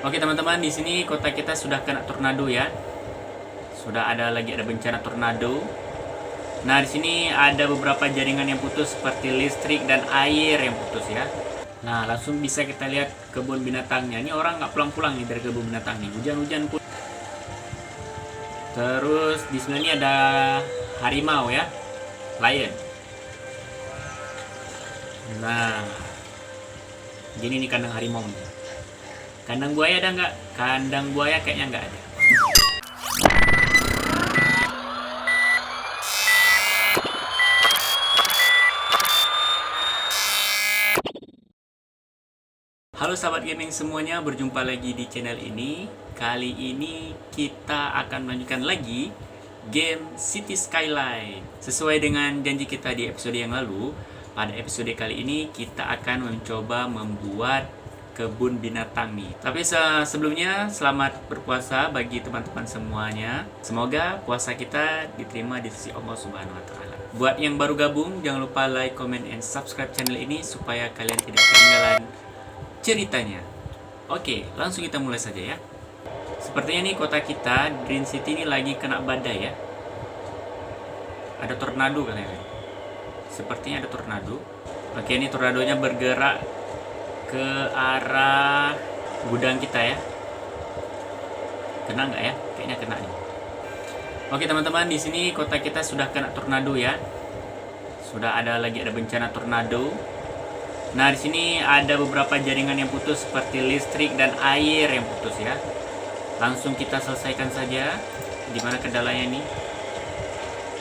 Oke teman-teman, di sini kota kita sudah kena tornado ya. Sudah ada bencana tornado. Nah, di sini ada beberapa jaringan yang putus seperti listrik dan air yang putus ya. Nah, langsung bisa kita lihat kebun binatangnya. Ini orang nggak pulang-pulang nih dari kebun binatang nih. Hujan-hujan pun. Terus di sini ada harimau ya, lion. Nah, gini nih kandang harimau nih. Kandang buaya ada nggak? Kandang buaya kayaknya nggak ada. Halo sahabat gaming semuanya, berjumpa lagi di channel ini. Kali ini kita akan melanjutkan lagi game City Skyline. Sesuai dengan janji kita di episode yang lalu, pada episode kali ini kita akan mencoba membuat kebun binatang nih. Tapi sebelumnya selamat berpuasa bagi teman-teman semuanya. Semoga puasa kita diterima di sisi Allah Subhanahu wa taala. Buat yang baru gabung, jangan lupa like, comment, and subscribe channel ini supaya kalian tidak ketinggalan ceritanya. Oke, langsung kita mulai saja ya. Sepertinya nih kota kita, Green City ini lagi kena badai ya. Ada tornado katanya. Sepertinya ada tornado. Oke, ini tornadonya bergerak ke arah gudang kita ya. Kena nggak ya? Kayaknya kena nih. Oke teman-teman, di sini kota kita sudah kena tornado ya. Sudah ada bencana tornado. Nah, di sini ada beberapa jaringan yang putus seperti listrik dan air yang putus ya. Langsung kita selesaikan saja. Di mana kendalanya nih?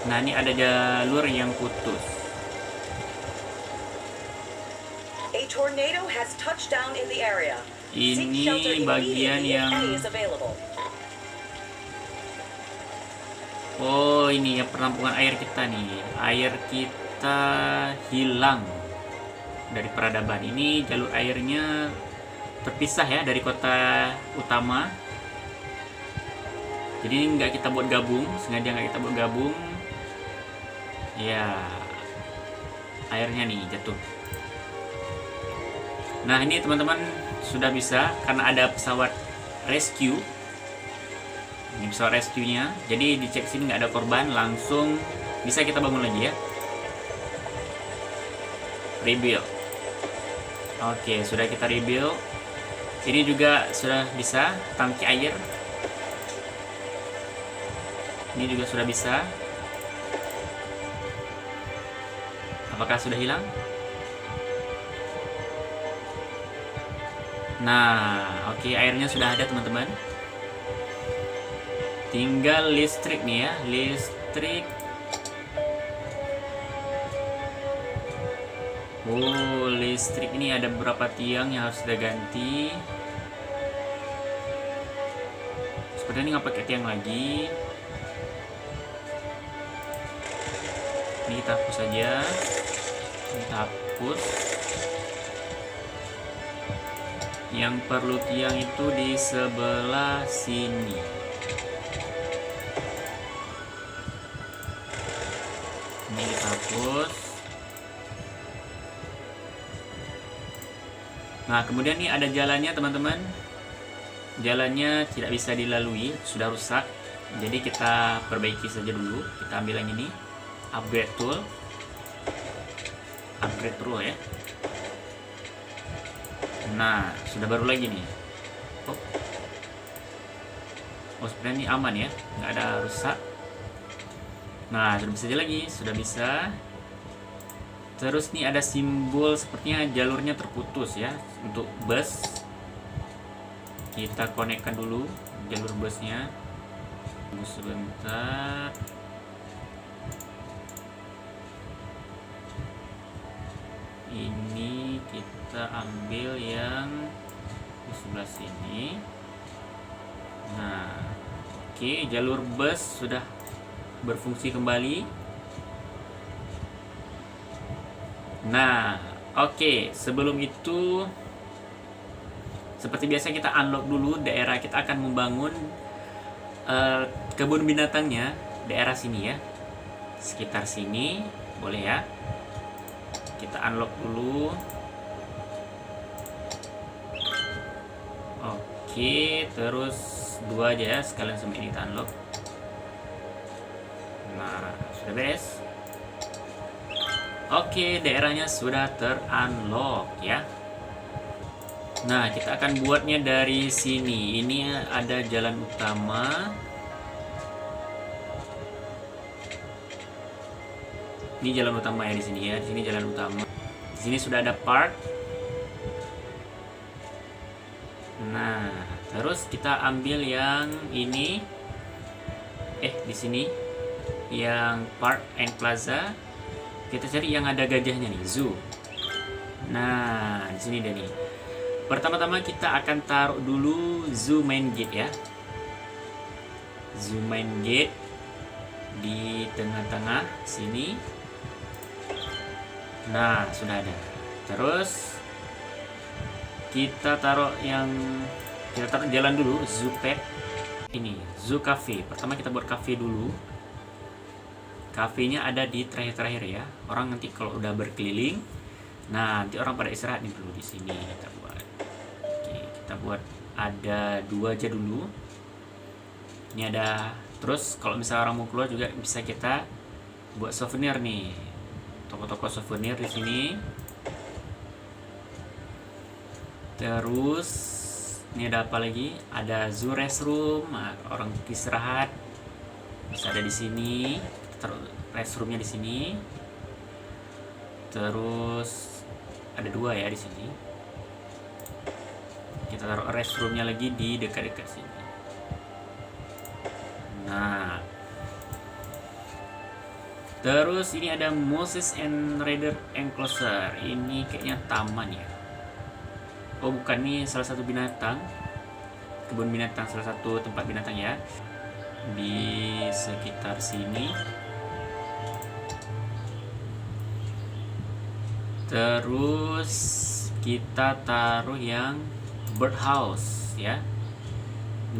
Nah, ini ada jalur yang putus. A tornado has touched down in the area. Ini bagian yang oh, ini ya penampungan air kita nih. Air kita hilang dari peradaban. Ini jalur airnya terpisah ya dari kota utama. Jadi nggak kita buat gabung, sengaja nggak kita buat gabung. Ya, airnya nih jatuh. Nah, ini teman-teman sudah bisa karena ada pesawat rescue. Ini pesawat rescue-nya. Jadi dicek sini nggak ada korban, langsung bisa kita bangun lagi ya. Rebuild. Oke, sudah kita rebuild. Ini juga sudah bisa tangki air. Ini juga sudah bisa. Apakah sudah hilang? Nah, oke, airnya sudah ada teman-teman. Tinggal listrik nih ya, listrik. Oh, listrik ini ada beberapa tiang yang harus kita ganti. Sepertinya ini nggak pakai tiang lagi. Ini kita hapus saja. Kita hapus. Yang perlu tiang itu di sebelah sini. Ini kita hapus. Nah, kemudian nih ada jalannya teman-teman. Jalannya tidak bisa dilalui, sudah rusak. Jadi kita perbaiki saja dulu. Kita ambil yang ini, upgrade tool. Upgrade tool ya. Nah, sudah baru lagi nih. Oh, sebenarnya ini aman ya, nggak ada rusak. Nah, sudah bisa aja lagi, sudah bisa. Terus nih ada simbol sepertinya jalurnya terputus ya untuk bus. Kita konekkan dulu jalur busnya. Tunggu sebentar. Ini kita ambil yang di sebelah sini. Nah, oke, jalur bus sudah berfungsi kembali. Nah, oke, sebelum itu seperti biasa kita unlock dulu daerah. Kita akan membangun kebun binatangnya daerah sini ya. Sekitar sini, boleh ya. Kita unlock dulu. Oke. Oke, terus 2 aja ya, sekalian sama ini kita unlock. Nah, sudah beres. Oke, daerahnya sudah ter-unlock ya. Nah, kita akan buatnya dari sini. Ini ada jalan utama. Ini jalan utama ya di sini ya. Di sini jalan utama. Di sini sudah ada park. Nah, terus kita ambil yang ini. Di sini yang Park and Plaza. Kita cari yang ada gajahnya nih, zoo. Nah, di sini dia nih. Pertama-tama kita akan taruh dulu zoo main gate ya. Zoo main gate di tengah-tengah sini. Nah, sudah ada. Terus kita taruh jalan dulu, zoo pet. Ini zoo cafe. Pertama kita buat cafe dulu. Kafenya ada di terakhir-terakhir ya. Orang nanti kalau udah berkeliling, nah nanti orang pada istirahat nih dulu di sini kita buat. Oke, kita buat ada 2 aja dulu. Ini ada. Terus kalau misalnya orang mau keluar juga bisa kita buat souvenir nih. Toko-toko souvenir di sini. Terus ini ada apa lagi? Ada zoo restroom. Nah, orang istirahat bisa ada di sini. Taruh restroomnya di sini. Terus ada 2 ya di sini. Kita taruh restroomnya lagi di dekat-dekat sini. Nah, terus ini ada Moses and Raider Enclosure. Ini kayaknya taman ya. Oh bukan, nih salah satu binatang. Kebun binatang, salah satu tempat binatang ya. Di sekitar sini. Terus kita taruh yang birdhouse ya.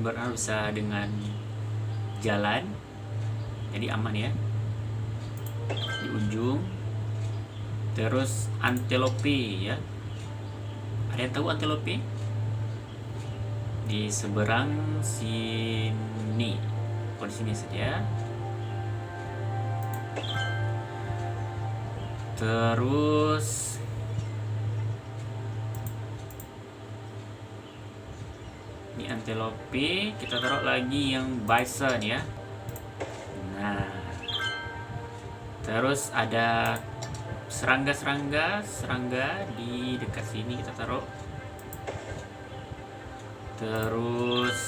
Birdhouse bisa dengan jalan, jadi aman ya. Di ujung. Terus antelope ya. Ada yang tahu antelope? Di seberang sini. Oh, di sini saja. Terus ini antelope, kita taruh lagi yang bison ya. Nah, terus ada serangga di dekat sini kita taruh. Terus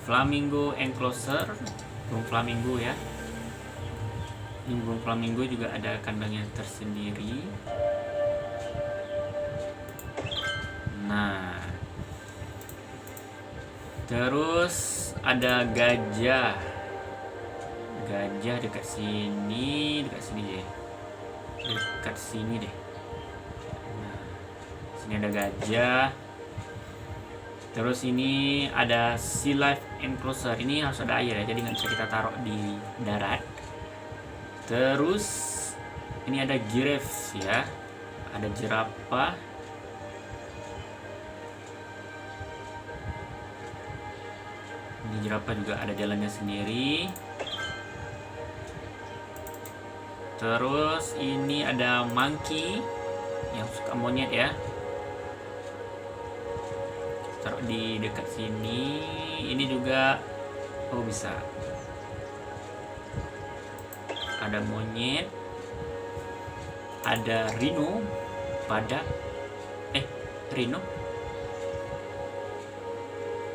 flamingo enclosure, burung flamingo ya. Ini burung flamingo juga ada kandangnya tersendiri. Nah, terus ada gajah dekat sini deh. Dekat sini deh. Nah, sini ada gajah. Terus ini ada sea life enclosure. Ini harus ada air ya, jadi nggak bisa kita taruh di darat. Terus ini ada giraffe ya, ada jerapah. Ini jerapah juga ada jalannya sendiri. Terus ini ada monkey yang suka monyet ya. Taruh di dekat sini. Ini juga bisa. Ada monyet. Ada rhino, badak. Rhino.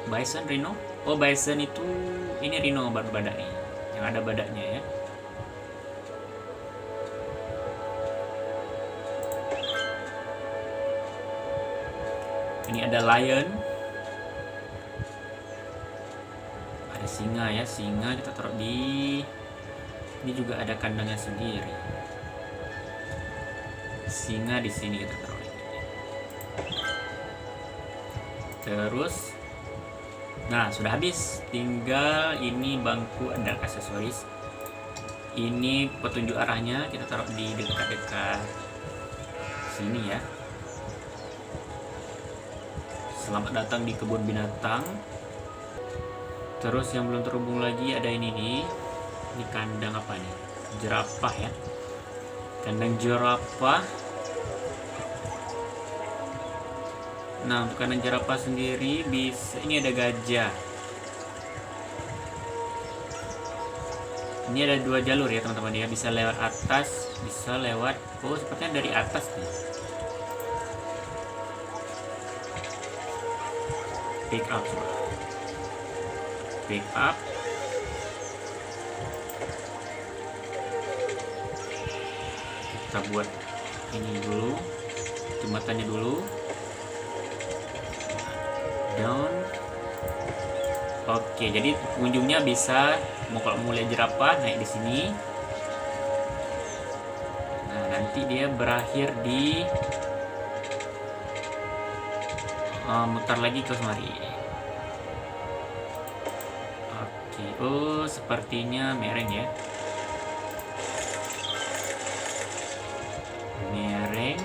Bison, rhino. Oh, bison itu ini rhino badak nih. Yang ada badaknya ya. Ini ada lion. Ada singa ya, singa kita taruh di. Ini juga ada kandangnya sendiri. Singa di sini kita taruh. Terus, nah sudah habis. Tinggal ini bangku dan aksesoris. Ini petunjuk arahnya kita taruh di dekat-dekat sini ya. Selamat datang di kebun binatang. Terus yang belum terhubung lagi ada ini nih. Ini kandang apa nih? Jerapah ya. Kandang jerapah. Nah, untuk kandang jerapah sendiri bisa, ini ada gajah. Ini ada 2 jalur ya teman-teman ya, bisa lewat atas, bisa lewat, oh sepertinya dari atas nih. Pick up coba. Pick up. Kita buat ini dulu, jembatannya dulu. Down. Oke, jadi pengunjungnya bisa kalau mau lihat jerapah naik di sini. Nah, nanti dia berakhir di mutar lagi ke semari. Oke, oh sepertinya mereng ya. Mereng.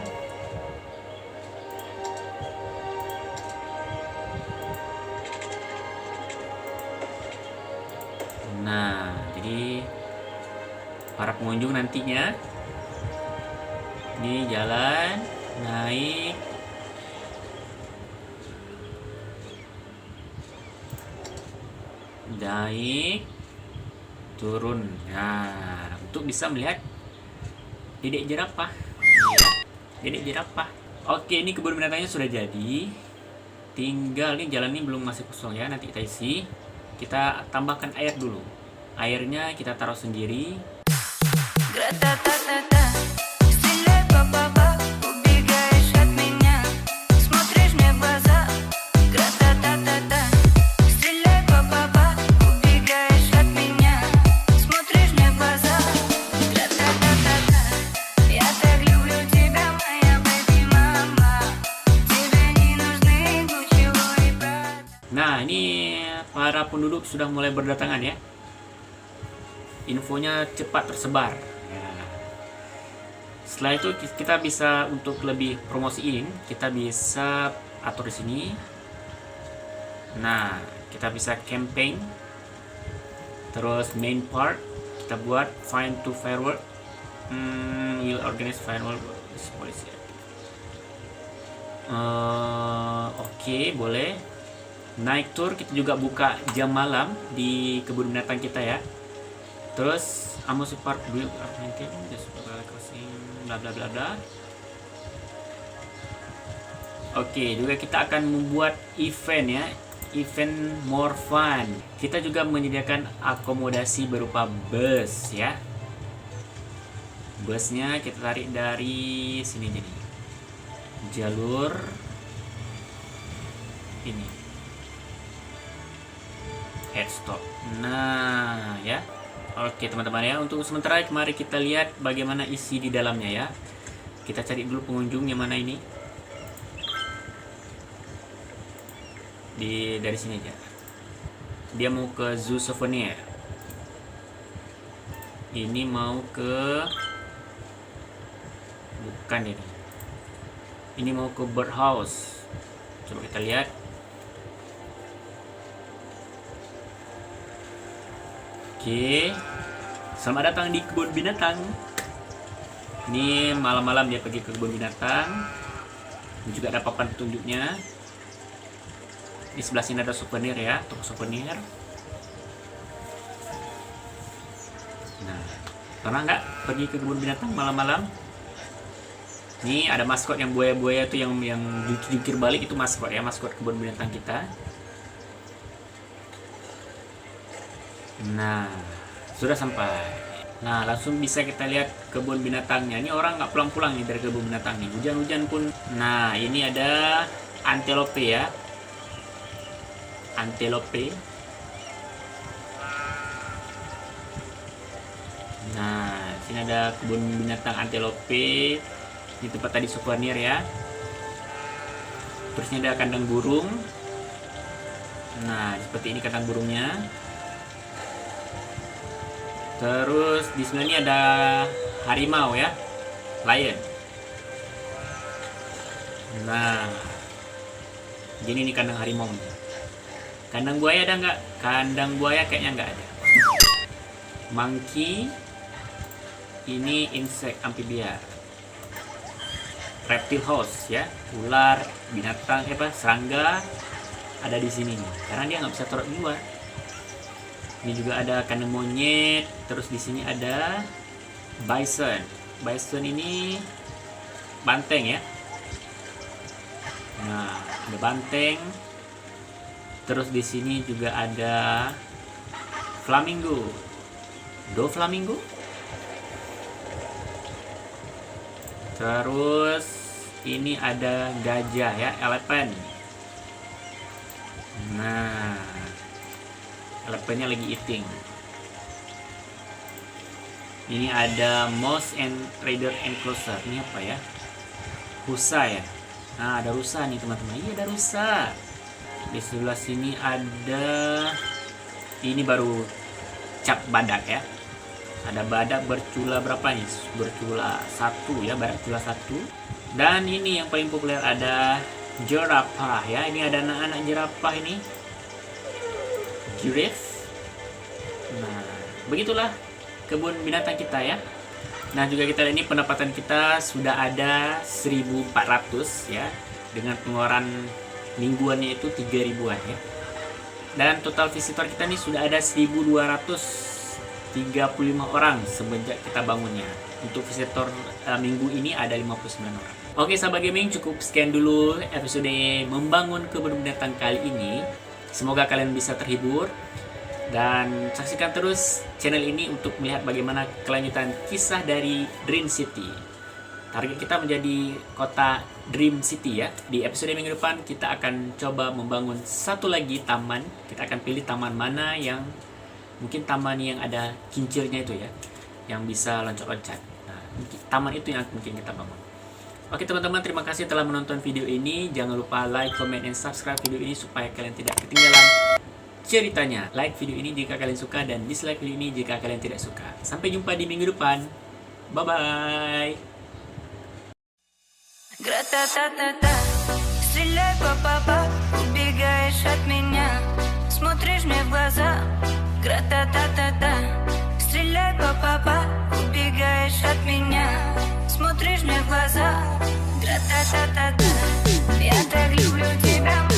Nah, jadi para pengunjung nantinya ini jalan naik turun. Nah, untuk bisa melihat dedek jerapah ya, dedek jerapah. Oke, ini kebun binatangnya sudah jadi, tinggal nih jalan ini belum, masih kosong ya, nanti kita isi. Kita tambahkan air dulu. Airnya kita taruh sendiri. Nah, ini para penduduk sudah mulai berdatangan ya. Infonya cepat tersebar. Ya. Setelah itu kita bisa, untuk lebih promosiin, kita bisa atur di sini. Nah, kita bisa campaign. Terus main part kita buat find to firework. Will organize firework polisi. Oke, boleh. Naik tour, kita juga buka jam malam di kebun binatang kita ya. Terus amusement park build maintain just crossing bla bla bla bla. Oke, juga kita akan membuat event ya, event more fun. Kita juga menyediakan akomodasi berupa bus ya. Busnya kita tarik dari sini, jadi jalur ini head stop. Nah ya, oke teman-teman ya, untuk sementara mari kita lihat bagaimana isi di dalamnya ya. Kita cari dulu pengunjung yang mana ini. Dari sini aja. Dia mau ke zoo souvenir. Ini mau ke, bukan ini. Ini mau ke birdhouse. Coba kita lihat. Oke, selamat datang di kebun binatang. Ini malam-malam dia pergi ke kebun binatang. Ini juga ada papan petunjuknya. Di sebelah sini ada souvenir ya, toko souvenir. Nah, pernah nggak pergi ke kebun binatang malam-malam? Ini ada maskot yang buaya-buaya itu yang jungkir balik, itu maskot ya, maskot kebun binatang kita. Nah, sudah sampai. Nah, langsung bisa kita lihat kebun binatangnya. Ini orang nggak pulang-pulang nih dari kebun binatang nih. Hujan-hujan pun. Nah, ini ada antelope ya. Antelope. Nah, sini ada kebun binatang antelope. Di tempat tadi souvenir ya. Terusnya ada kandang burung. Nah, seperti ini kandang burungnya. Terus di sebelah ini ada harimau ya, lion. Nah, Gini nih kandang harimau nya. Kandang buaya ada nggak? Kandang buaya kayaknya nggak ada. Monkey, ini insect amphibia. Reptile house ya, ular, binatang serangga ada di sini nih. Karena dia nggak bisa taruh di luar. Ini juga ada kandang monyet. Terus di sini ada bison. Bison ini banteng ya. Nah, ada banteng. Terus di sini juga ada flamingo. Do flamingo. Terus ini ada gajah ya, elephant. Nah, elephantnya lagi eating. Ini ada mouse and raider enclosure. Ini apa ya? Rusa ya. Nah, ada rusa nih teman-teman. Iya, ada rusa. Di sebelah sini ada, ini baru cap badak ya. Ada badak bercula berapa nih? Bercula 1 ya, bercula 1. Dan ini yang paling populer ada jerapah ya. Ini ada anak-anak jerapah ini. Giraffe. Nah, begitulah kebun binatang kita ya. Nah, juga kita lihat ini pendapatan kita sudah ada 1.400 ya. Dengan pengeluaran mingguannya itu 3.000-an ya. Dan total visitor kita nih sudah ada 1.235 orang semenjak kita bangunnya. Untuk visitor minggu ini ada 59 orang. Oke sahabat gaming, cukup sekian dulu episode membangun kebun binatang kali ini. Semoga kalian bisa terhibur. Dan saksikan terus channel ini untuk melihat bagaimana kelanjutan kisah dari Dream City. Target kita menjadi kota Dream City ya. Di episode minggu depan kita akan coba membangun satu lagi taman. Kita akan pilih taman mana yang mungkin taman yang ada kincirnya itu ya, yang bisa loncat-loncat. Nah, taman itu yang mungkin kita bangun. Oke teman-teman, terima kasih telah menonton video ini. Jangan lupa like, comment, dan subscribe video ini supaya kalian tidak ketinggalan ceritanya. Like video ini jika kalian suka dan dislike video ini jika kalian tidak suka. Sampai jumpa di minggu depan. Bye-bye. Гра-та-та-та-та, стреляй, па-па-па, убегаешь от меня, смотришь мне в глаза. Гра-та-та-та-та, стреляй, па-па-па, убегаешь от меня, смотришь мне в глаза. Гра-та-та-та-та, я так люблю тебя.